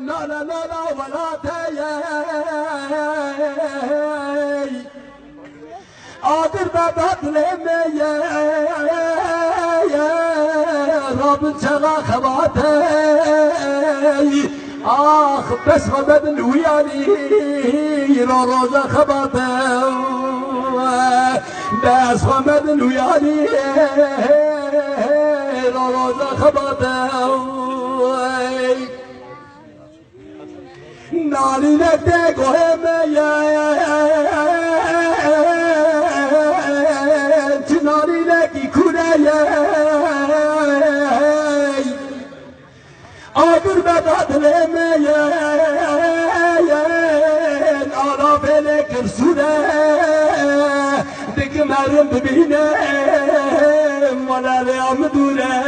لا لا لا لا ولا تيي آدر ببد لمی رب چغا خباتی آخ بس خبد الویانی را روزا خباتی بس خبد الویانی را روزا خباتی نالی نکته گوه نالی نکی کنه آگر بداد لیمی آلا بله کرسونه دکمرم ببینه ولا لیام دونه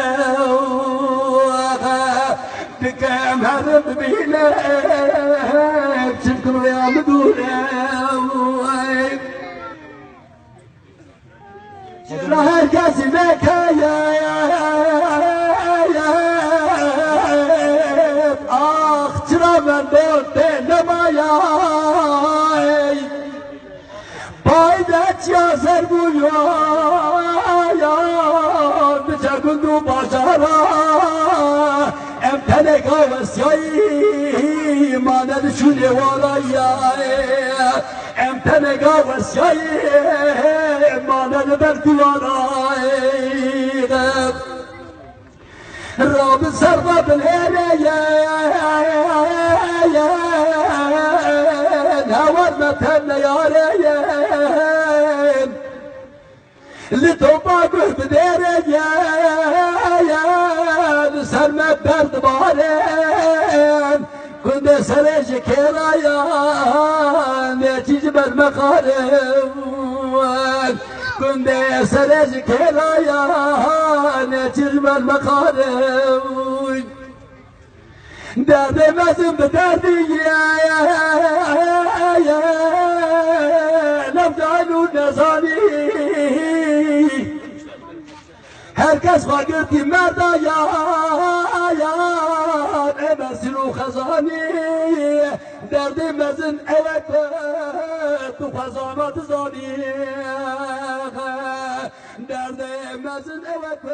دکمرم ببینه چنکن لیام دونه چرا هر کسی بکه آخ چرا من بوده نمایی پایدت یا سر بویا بچرگندو باشارا امتنگا وسیایی ماند شونه وارایی امتنگا وسیایی ماند برکوارایی راب سرما بالهيلين هوال متن يارين لتوباقه بديرين سرما برد بارين كنت سرج كرايان يتيج بالمقارن كنت سرج كرايان يتيج بالمقارن درد مزم بدردي نفدعلو نزاني هركس فاقرتي مردا امسلو خزاني درد مزن اوك تو خزانات زاني درد مزن اوك